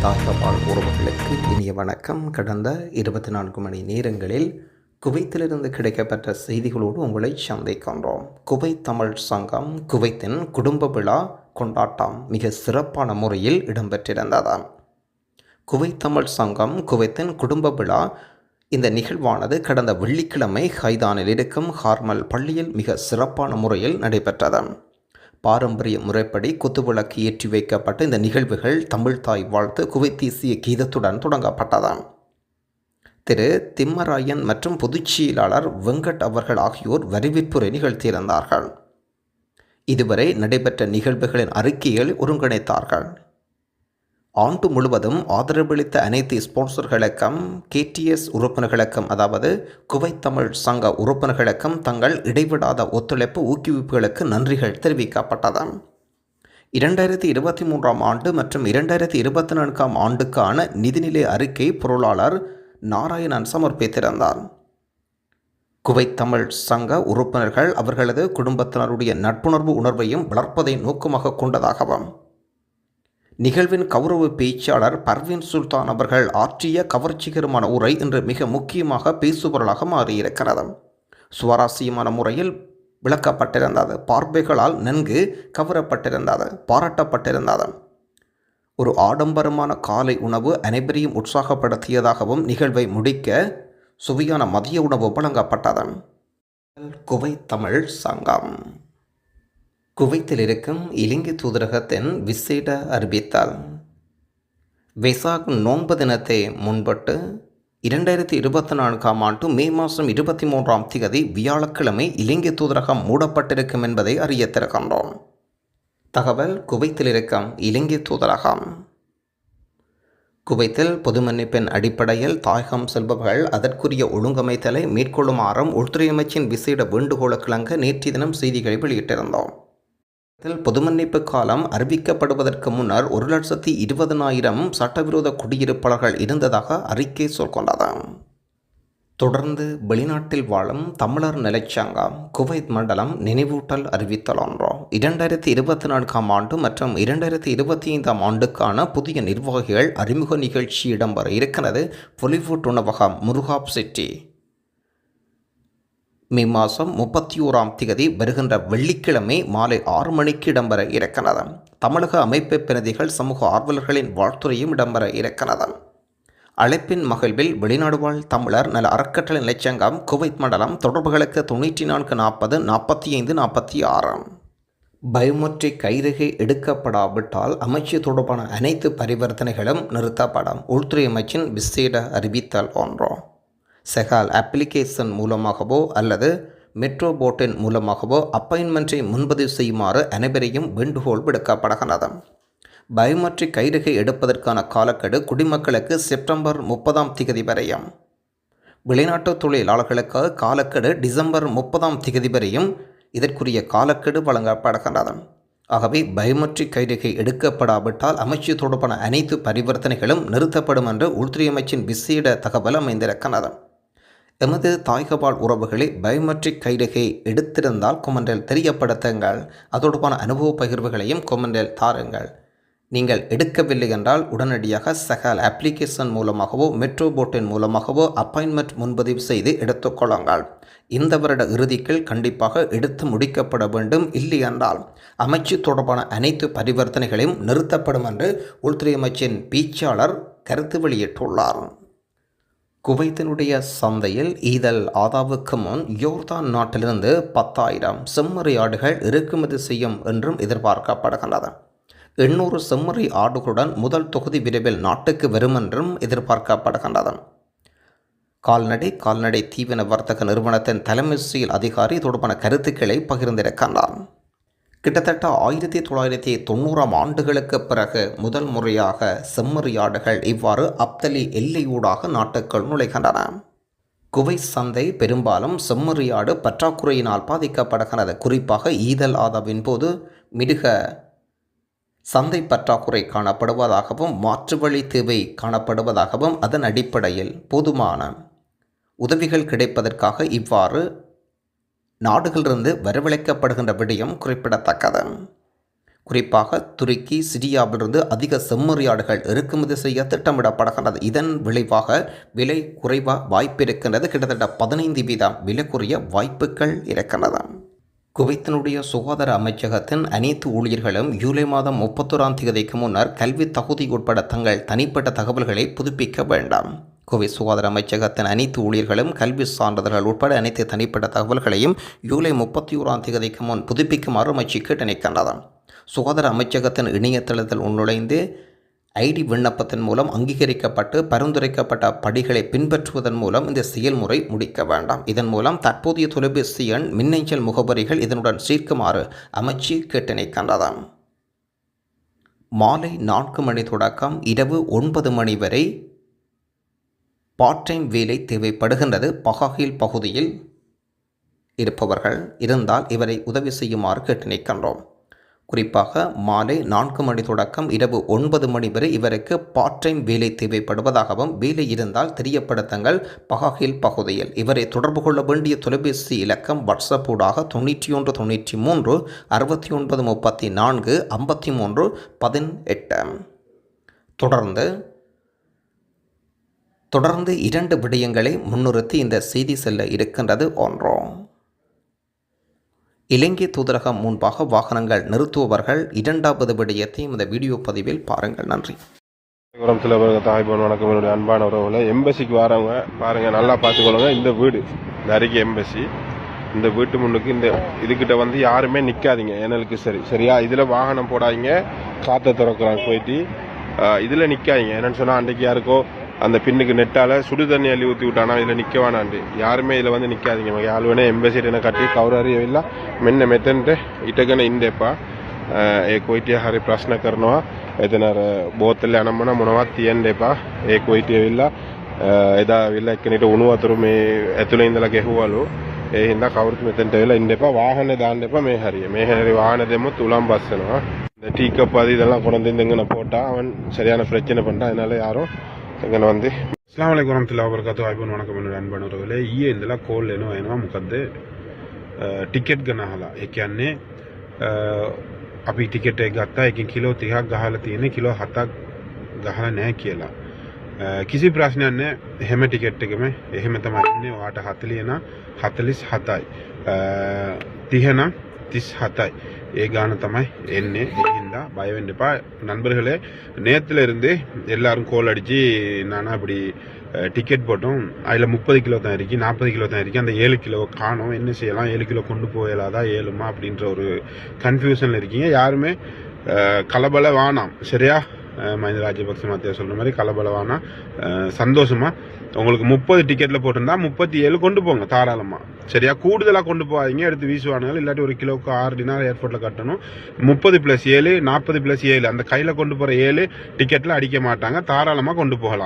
தாழ்வாழ் உறவுகளுக்கு இனிய வணக்கம். கடந்த 24 மணி நேரங்களில் குவைத்திலிருந்து கிடைக்கப்பட்ட செய்திகளோடு உங்களை சந்திக்கின்றோம். குவைத் தமிழ் சங்கம் குவைத்தின் குடும்ப விழா கொண்டாட்டம் மிக சிறப்பான முறையில் இடம்பெற்றிருந்தது. குவைத் தமிழ் சங்கம் குவைத்தின் குடும்ப விழா இந்த நிகழ்வானது கடந்த வெள்ளிக்கிழமை ஹைதானில் இருக்கும் ஹார்மல் பள்ளியில் மிக சிறப்பான முறையில் நடைபெற்றது. பாரம்பரிய முறைப்படி குத்துவிளக்கு ஏற்றி வைக்கப்பட்ட இந்த நிகழ்வுகள் தமிழ் தாய் வாழ்த்து குவைத் தேசிய கீதத்துடன் தொடங்கப்பட்டது. திரு திம்மராயன் மற்றும் பொதுச் செயலாளர் வெங்கட் அவர்கள் ஆகியோர் வரவேற்புரை நிகழ்த்தியிருந்தார்கள். இதுவரை நடைபெற்ற நிகழ்வுகளின் அறிக்கையை ஒருங்கிணைத்தார்கள். ஆண்டு முழுவதும் ஆதரவளித்த அனைத்து ஸ்பான்சர்களுக்கும் கேடிஎஸ் உறுப்பினர்களுக்கும் அதாவது குவைத் தமிழ் சங்க உறுப்பினர்களுக்கும் தங்கள் இடைவிடாத ஒத்துழைப்பு ஊக்குவிப்புகளுக்கு நன்றிகள் தெரிவிக்கப்பட்டது. 2023 ஆண்டு மற்றும் 2024 ஆண்டுக்கான நிதிநிலை அறிக்கை பொருளாளர் நாராயணன் சமர்ப்பித்திருந்தார். குவைத் தமிழ் சங்க உறுப்பினர்கள் அவர்களது குடும்பத்தினருடைய நட்புணர்வு உணர்வையும் வளர்ப்பதை நோக்கமாக கொண்டதாகவும் நிகழ்வின் கௌரவ பேச்சாளர் பர்வீன் சுல்தான் அவர்கள் ஆற்றிய கவர்ச்சிகரமான உரை இன்று மிக முக்கியமாக பேசுபொருளாக மாறியிருக்கிறது. சுவாரஸ்யமான முறையில் விளக்கப்பட்டிருந்தது. பார்வைகளால் நன்கு கவரப்பட்டிருந்தது, பாராட்டப்பட்டிருந்தது. ஒரு ஆடம்பரமான காலை உணவு அனைவரையும் உற்சாகப்படுத்தியதாகவும் நிகழ்வை முடிக்க சுவையான மதிய உணவு வழங்கப்பட்டது. குவைத் தமிழ் சங்கம் குவைத்தில் இருக்கும் இலங்கை தூதரகத்தின் விசேட அறிவித்தால் வெசாக் நோன்பு தினத்தை முன்பிட்டு 2024 ஆண்டு மே மாதம் 23 வியாழக்கிழமை இலங்கை தூதரகம் மூடப்பட்டிருக்கும் என்பதை அறியத்திருக்கின்றோம். தகவல் குவைத்தில் இருக்கும் இலங்கை தூதரகம் குவைத்தில் பொது மன்னிப்பின் அடிப்படையில் தாயகம் செல்பவர்கள் அதற்குரிய ஒழுங்கமைத்தலை மேற்கொள்ளுமாறும் உள்துறை அமைச்சின் விசேட வேண்டுகோளுக்கிணங்க நேற்றைய தினம் செய்திகளை வெளியிட்டிருந்தோம். பொது மன்னிப்பு காலம் அறிவிக்கப்படுவதற்கு முன்னர் 1,20,000 சட்டவிரோத குடியிருப்பாளர்கள் இருந்ததாக அறிக்கை சொல்கின்றது. தொடர்ந்து வெளிநாட்டில் வாழும் தமிழர் நலச்சங்கம் குவைத் மண்டலம் நினைவூட்டல் அறிவித்தல் ஒன்றோ 2024 ஆண்டு மற்றும் 2025 ஆண்டுக்கான புதிய நிர்வாகிகள் அறிமுக நிகழ்ச்சி இடம்பெற இருக்கிறது. பொலிவுட் உணவகம் முருகாப் சிட்டி மே மாதம் 31 வருகின்ற வெள்ளிக்கிழமை மாலை 6 மணிக்கு இடம்பெற இருக்கிறது. தமிழக அமைப்பு பிரதிகள் சமூக ஆர்வலர்களின் வாழ்த்துறையும் இடம்பெற இருக்கிறது. அழைப்பின் மகிழ்வில் வெளிநாடு வாழ் தமிழர் நல அறக்கட்டளை நிலைச்சங்கம் குவைத் மண்டலம் தொடர்புகளுக்கு 94 40 45 46. பயோமெட்ரிக் கைரேகை எடுக்கப்படாவிட்டால் அமைச்சு தொடர்பான அனைத்து பரிவர்த்தனைகளும் நிறுத்தப்படும். உள்துறை அமைச்சின் விசேட அறிவித்தல் ஒன்றோ செகால் அப்ளிகேஷன் மூலமாகவோ அல்லது மெட்ரோ போட்டின் மூலமாகவோ அப்பாயின்மெண்ட்டை முன்பதிவு செய்யுமாறு அனைவரையும் வேண்டுகோள் விடுக்கப்படுகிறது. பயோமெட்ரிக் கைரேகை எடுப்பதற்கான காலக்கெடு குடிமக்களுக்கு செப்டம்பர் 30 வரையும், வெளிநாட்டு தொழிலாளர்களுக்காக காலக்கெடு டிசம்பர் 30 வரையும் இதற்குரிய காலக்கெடு வழங்கப்படுகிறது. ஆகவே பயோமெட்ரிக் கைரேகை எடுக்கப்படாவிட்டால் அமைச்சு தொடர்பான அனைத்து பரிவர்த்தனைகளும் நிறுத்தப்படும் என்று உள்துறை அமைச்சின் விசேட தகவல் அமைந்திருக்கிறது. எமது தாயகவாழ் உறவுகளை பயோமெட்ரிக் கைரேகை எடுத்திருந்தால் கொமெண்டில் தெரியப்படுத்துங்கள். அதோடுபான அனுபவ பகிர்வுகளையும் கொமெண்டில் தாருங்கள். நீங்கள் எடுக்கவில்லை என்றால் உடனடியாக சகால் அப்ளிகேஷன் மூலமாகவோ மெட்ரோ போட்டின் மூலமாகவோ அப்பாயின்மெண்ட் முன்பதிவு செய்து எடுத்துக்கொள்ளுங்கள். இந்த வருட இறுதிக்குள் கண்டிப்பாக எடுத்து முடிக்கப்பட வேண்டும். இல்லை என்றால் அமைச்சு தொடர்பான அனைத்து பரிவர்த்தனைகளையும் நிறுத்தப்படும் என்று உள்துறை அமைச்சின் பேச்சாளர் கருத்து வெளியிட்டுள்ளார். குவைத்தினுடைய சந்தையில் ஈதல் ஆதாவுக்கு முன் யோர்தான் நாட்டிலிருந்து 10,000 செம்மறி ஆடுகள் இறக்குமதி செய்யும் என்றும் எதிர்பார்க்கப்படுகின்றது. 800 செம்மறி ஆடுகளுடன் முதல் தொகுதி விரைவில் நாட்டுக்கு வரும் என்றும் எதிர்பார்க்கப்படுகின்றது. கால்நடை தீவன வர்த்தக நிறுவனத்தின் தலைமை செயல் அதிகாரி தொடர்பான கருத்துக்களை பகிர்ந்திருக்கின்றார். கிட்டத்தட்ட 1990 ஆண்டுகளுக்கு பிறகு முதல் முறையாக செம்மறியாடுகள் இவ்வாறு அப்தலி எல்லையூடாக நாட்டுக்குள் நுழைகின்றன. குவைத் சந்தை பெரும்பாலும் செம்மறியாடு பற்றாக்குறையினால் பாதிக்கப்படுகிறது. குறிப்பாக ஈதல் ஆதாவின் போது மிக சந்தை பற்றாக்குறை காணப்படுவதாகவும் மாற்று வழி தேவை காணப்படுவதாகவும் அதன் அடிப்படையில் போதுமான உதவிகள் கிடைப்பதற்காக இவ்வாறு நாடுகளிலிருந்து வரவழைக்கப்படுகின்ற விடயம் குறிப்பிடத்தக்கது. குறிப்பாக துருக்கி, சிரியாவிலிருந்து அதிக செம்மறியாடுகள் இறக்குமதி செய்ய திட்டமிடப்படுகிறது. இதன் விளைவாக விலை குறைவ வாய்ப்பிருக்கின்றது. கிட்டத்தட்ட 15% விலை குறைய வாய்ப்புகள் இருக்கின்றன. குவைத்தினுடைய சுகாதார அமைச்சகத்தின் அனைத்து ஊழியர்களும் ஜூலை மாதம் 31ஆம் தேதிக்கு முன்னர் கல்வி தகுதி உட்பட தங்கள் தனிப்பட்ட தகவல்களை புதுப்பிக்க வேண்டாம். குவைத் சுகாதார அமைச்சகத்தின் அனைத்து ஊழியர்களும் கல்வி சான்றிதழ்கள் உட்பட அனைத்து தனிப்பட்ட தகவல்களையும் ஜூலை 31ஆம் தேதிக்கு முன் புதுப்பிக்குமாறு அமைச்சு கேட்டணிக்கின்றது. சுகாதார அமைச்சகத்தின் இணையதளத்தில் உள்நுழைந்து ஐடி விண்ணப்பத்தின் மூலம் அங்கீகரிக்கப்பட்டு பரிந்துரைக்கப்பட்ட படிகளை பின்பற்றுவதன் மூலம் இந்த செயல்முறை முடிக்க வேண்டாம். இதன் மூலம் தற்போதைய தொலைபேசி எண், மின்னஞ்சல் முகவரிகள் இதனுடன் சேர்க்குமாறு அமைச்சு கேட்டணிக்கின்றது. மாலை 4 மணி தொடக்கம் இரவு 9 மணி வரை பார்ட் டைம் வேலை தேவைப்படுகின்றது. பகாகில் பகுதியில் இருப்பவர்கள் இருந்தால் இவரை உதவி செய்யுமாறு கேட்டணிக்கின்றோம். குறிப்பாக மாலை 4 மணி தொடக்கம் இரவு 9 மணி வரை இவருக்கு பார்ட் டைம் வேலை தேவைப்படுவதாகவும், வேலை இருந்தால் தெரியப்படுத்துங்கள். பகாகில் பகுதியில் இவரை தொடர்பு கொள்ள வேண்டிய தொலைபேசி இலக்கம் வாட்ஸ்அப் ஊடாக 91 93 69 34 53 18. தொடர்ந்து 2 விடயங்களை முன்னிறுத்தி இந்த செய்தி செல்ல இருக்கின்றது. ஒன்று, இலங்கை தூதரகம் முன்பாக வாகனங்கள் நிறுத்துபவர்கள். 2வது விடயத்தை இந்த வீடியோ பதிவில் பாருங்கள். நன்றி. குரம்சில தாய்போன் வணக்கம். என்னுடைய அன்பான உறவுகளை எம்பசிக்கு வரவங்க பாருங்கள், நல்லா பார்த்துக்கொள்ளுங்க. இந்த வீடு இந்த அருகே எம்பசி. இந்த வீட்டு முன்னுக்கு இந்த இதுக்கிட்ட வந்து யாருமே நிற்காதீங்க. ஏனலுக்கு சரியா இதில் வாகனம் போடாதீங்க. காற்றை திறக்கிறாங்க போயிட்டு இதில் நிற்காதீங்க. என்னென்னு சொன்னால் அன்றைக்கு யாருக்கோ அந்த பின்னுக்கு நெட்டால் சுடு தண்ணி அள்ளி ஊற்றி விட்டானா இதில் நிற்க வேணாண்டு யாருமே இதில் வந்து நிற்காதீங்க. யாரு வேணே எம்பசிட்டு கட்டி කවුරු වෙලා මෙන්න මෙතෙන්ට ඉටගෙන ඉන්න එපා. ඒ කොයිටිය හරි ප්‍රශ්න කරනවා. එතන අර බෝතලේ අනම්මන මොනවත් තියන්න එපා. ඒ කොයිටිය වෙලා එදා වෙලා එක්කෙනෙක්ට උණු වතුර මේ ඇතුලේ ඉඳලා ගෙහුවලු. ඒ හින්දා කවුරුත් මෙතෙන්ට වෙලා ඉන්න එපා. වාහනේ දාන්න එපා. මේ හරිය වාහන දෙමුත් උලම් බස්සනවා. இந்த டீ கப் அது இதெல்லாம் கொண்டு வந்து இங்கே போட்டா அவன் சரியான பிரச்சனை பண்ணிட்டான். அதனால யாரும் இங்கே வந்து अस्सलाम वालेकुम रहमतुल्लाहि व बरकातुहू. आइबोन वणकम என்னுடைய අන්බනවරවලේ ඊයේ ඉඳලා කෝල් එනවා මොකද්ද ටිකට් ගණහලා. ඒ කියන්නේ අපි ටිකට් එක ගත්තා. එකකින් කිලෝ 30ක් ගහලා තියෙන්නේ කිලෝ 7ක් ගහලා නැහැ කියලා. කිසි ප්‍රශ්නයක් නැහැ. එහෙම ටිකට් එකම එහෙම තමයි ඉන්නේ. ඔයාට 40 නම් 47යි 30 නම් 37යි. ඒ கான තමයි එන්නේ. ஏகிண்டா பய வேண்டப்பா நண்பர்களே. நேத்துல இருந்து எல்லாரும் கோல் அடிச்சு நானா அப்படி டிக்கெட் போட்டோம். அதில் 30 கிலோ தான் இருக்கு, 40 கிலோ தான் இருக்கு. அந்த 7 கிலோ காணோம். என்ன செய்யலாம்? 7 கிலோ கொண்டு போயலாதா ஏழுமா அப்படின்ற ஒரு கன்ஃபியூஷனில் இருக்கீங்க. யாருமே கலபல வானாம். சரியா? மஹிந்த ராஜபக்ச மத்திய சொல்கிற மாதிரி கலபல வானா. சந்தோஷமா உங்களுக்கு 30 டிக்கெட்டில் போட்டிருந்தா 37 கொண்டு போங்க தாராளமாக. சரியா? கூடுதலாக கொண்டு போகாதீங்க, எடுத்து வீசுவானுங்க. இல்லாட்டி ஒரு கிலோவுக்கு 6 டினார் ஏர்போர்ட்டில் கட்டணும். 30 + 7 40 + 7 அந்த கையில் கொண்டு போகிற 7 டிக்கெட்டில் அடிக்க மாட்டாங்க. தாராளமாக கொண்டு போகலாம்.